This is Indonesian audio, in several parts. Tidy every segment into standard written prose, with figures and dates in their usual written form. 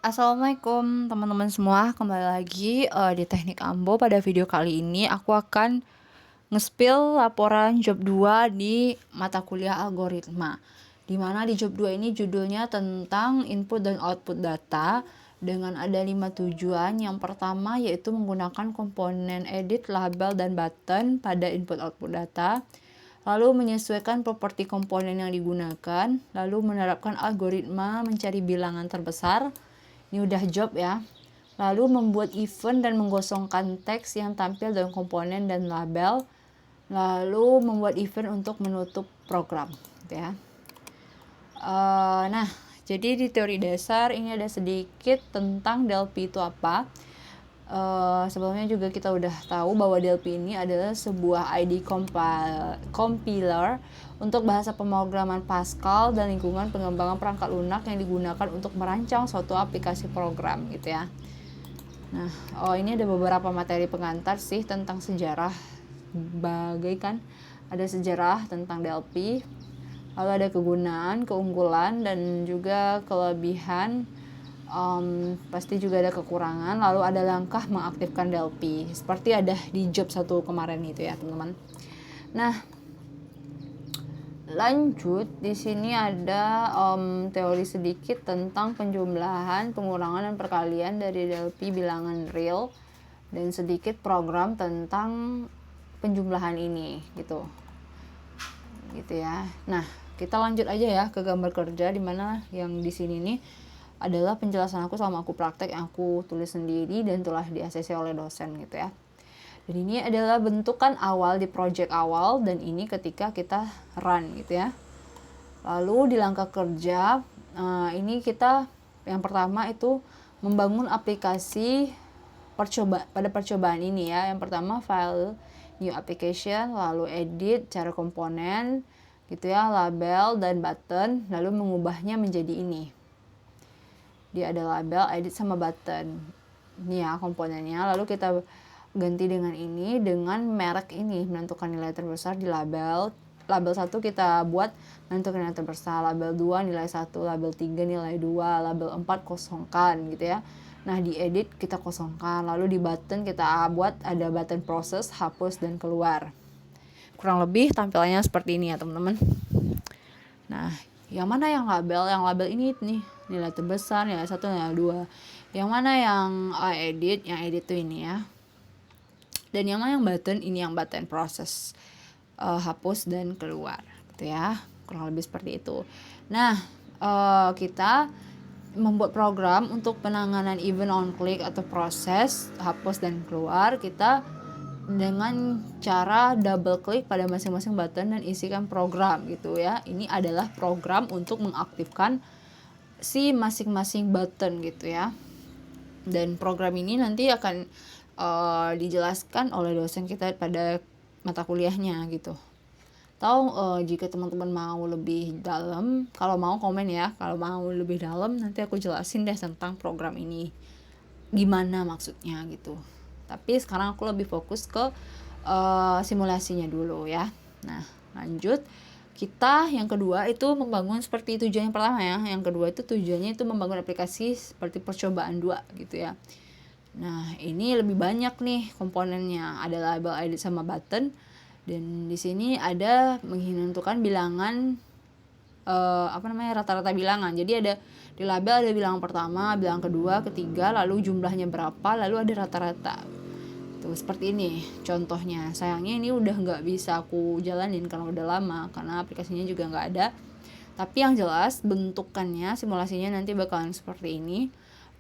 Assalamualaikum teman-teman semua, kembali lagi di Teknik Ambo. Pada video kali ini aku akan nge-spill laporan job 2 di mata kuliah algoritma. Dimana di job 2 ini judulnya tentang input dan output data dengan ada 5 tujuan. Yang pertama yaitu menggunakan komponen edit, label, dan button pada input output data. Lalu menyesuaikan properti komponen yang digunakan, lalu menerapkan algoritma mencari bilangan terbesar. Ini udah job ya. Lalu membuat event dan menggosongkan teks yang tampil dalam komponen dan label. Lalu membuat event untuk menutup program, gitu ya. Nah, jadi di teori dasar ini ada sedikit tentang DLP itu apa. Sebelumnya juga kita udah tahu bahwa DLP ini adalah sebuah ID compiler untuk bahasa pemrograman Pascal dan lingkungan pengembangan perangkat lunak yang digunakan untuk merancang suatu aplikasi program gitu ya. Nah, ini ada beberapa materi pengantar sih tentang sejarah, bagaikan ada sejarah tentang DLP, lalu ada kegunaan, keunggulan, dan juga kelebihan. Pasti juga ada kekurangan, lalu ada langkah mengaktifkan DLP seperti ada di job 1 kemarin itu ya teman-teman. Nah, lanjut di sini ada teori sedikit tentang penjumlahan, pengurangan, dan perkalian dari DLP bilangan real, dan sedikit program tentang penjumlahan ini gitu ya. Nah, kita lanjut aja ya ke gambar kerja, dimana yang di sini nih adalah penjelasan aku selama aku praktek yang aku tulis sendiri dan telah di-ACC oleh dosen gitu ya. Dan ini adalah bentukan awal di project awal, dan ini ketika kita run gitu ya. Lalu di langkah kerja, ini kita yang pertama itu membangun aplikasi pada percobaan ini ya. Yang pertama file new application, lalu edit cara komponen gitu ya, label dan button, lalu mengubahnya menjadi ini. Dia ada label, edit, sama button. Ini ya komponennya. Lalu kita ganti dengan ini, dengan merek ini, menentukan nilai terbesar di label. Label 1 kita buat menentukan nilai terbesar, label 2 nilai 1, label 3 nilai 2, label 4 kosongkan gitu ya. Nah, di edit kita kosongkan, lalu di button kita buat ada button proses, hapus, dan keluar. Kurang lebih tampilannya seperti ini ya teman-teman. Nah, yang mana yang label? Yang label ini nih, nilai terbesar, nilai 1, nilai 2. Yang mana yang edit? Yang edit tuh ini ya. Dan yang mana yang button? Ini yang button proses, hapus dan keluar gitu ya. Kurang lebih seperti itu. Nah, kita membuat program untuk penanganan event on click atau proses hapus dan keluar. Kita dengan cara double klik pada masing-masing button dan isikan program gitu ya. Ini adalah program untuk mengaktifkan si masing-masing button gitu ya. Dan program ini nanti akan dijelaskan oleh dosen kita pada mata kuliahnya gitu. Atau jika teman-teman mau lebih dalam, kalau mau komen ya, kalau mau lebih dalam nanti aku jelasin deh tentang program ini gimana maksudnya gitu. Tapi sekarang aku lebih fokus ke simulasinya dulu ya. Nah, lanjut. Kita yang kedua itu membangun seperti tujuan yang pertama ya. Yang kedua itu tujuannya itu membangun aplikasi seperti percobaan 2 gitu ya. Nah, ini lebih banyak nih komponennya. Ada label, edit, sama button. Dan di sini ada menentukan bilangan rata-rata bilangan. Jadi ada di label ada bilangan pertama, bilangan kedua, ketiga, lalu jumlahnya berapa, lalu ada rata-rata. Tuh seperti ini contohnya. Sayangnya ini udah nggak bisa aku jalanin karena udah lama, karena aplikasinya juga nggak ada. Tapi yang jelas bentukannya, simulasinya nanti bakalan seperti ini.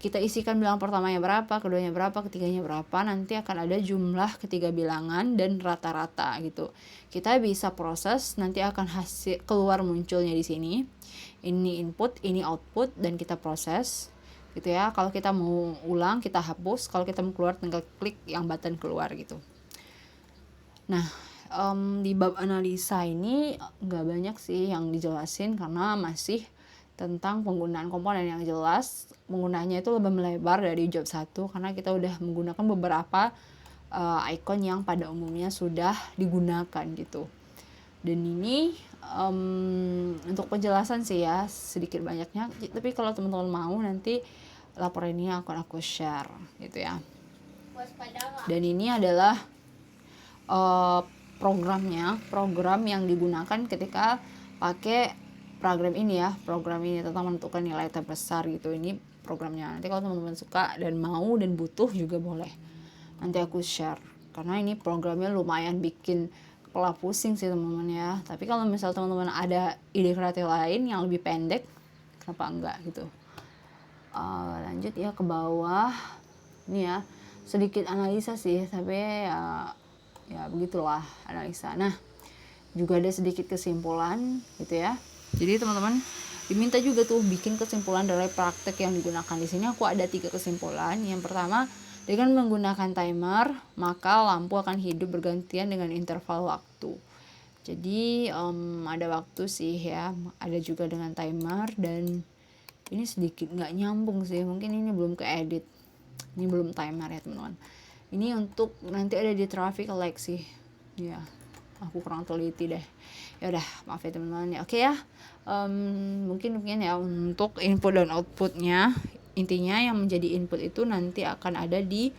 Kita isikan bilangan pertamanya berapa, keduanya berapa, ketiganya berapa, nanti akan ada jumlah ketiga bilangan dan rata-rata gitu. Kita bisa proses, nanti akan hasil keluar munculnya di sini. Ini input, ini output, dan kita proses gitu ya. Kalau kita mau ulang kita hapus, kalau kita mau keluar tinggal klik yang button keluar gitu. Nah, di bab analisa ini nggak banyak sih yang dijelasin karena masih tentang penggunaan komponen. Yang jelas penggunaannya itu lebih melebar dari job 1 karena kita udah menggunakan beberapa icon yang pada umumnya sudah digunakan gitu. Dan ini untuk penjelasan sih ya sedikit banyaknya, tapi kalau teman-teman mau nanti laporan ini akan aku share gitu ya. Dan ini adalah program yang digunakan ketika pakai program ini ya, program ini tentang menentukan nilai terbesar gitu. Ini programnya. Nanti kalau teman-teman suka dan mau dan butuh juga boleh, nanti aku share, karena ini programnya lumayan bikin kepala pusing sih teman-teman ya. Tapi kalau misal teman-teman ada ide kreatif lain yang lebih pendek, kenapa enggak gitu. Lanjut ya ke bawah. Ini ya sedikit analisa sih, tapi ya begitulah analisa. Nah, juga ada sedikit kesimpulan gitu ya. Jadi teman-teman diminta juga tuh bikin kesimpulan dari praktek yang digunakan. Di sini aku ada 3 kesimpulan. Yang pertama, dengan menggunakan timer, maka lampu akan hidup bergantian dengan interval waktu. Jadi ada waktu sih ya, ada juga dengan timer. Dan ini sedikit nggak nyambung sih, mungkin ini belum keedit, ini belum timer ya teman-teman. Ini untuk nanti ada di traffic light sih ya, aku kurang teliti deh. Ya udah, maaf ya teman-teman ya. Oke ya, mungkin ya untuk input dan outputnya, intinya yang menjadi input itu nanti akan ada di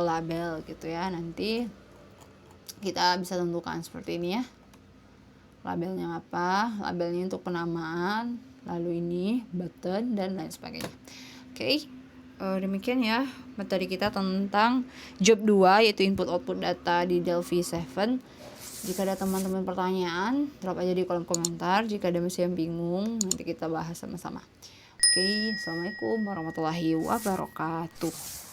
label gitu ya. Nanti kita bisa tentukan seperti ini ya, labelnya apa, labelnya untuk penamaan, lalu ini button dan lain sebagainya. Oke. Demikian ya materi kita tentang job 2, yaitu input output data di Delphi 7. Jika ada teman-teman pertanyaan, drop aja di kolom komentar. Jika ada masih yang bingung, nanti kita bahas sama-sama. Oke, assalamualaikum warahmatullahi wabarakatuh.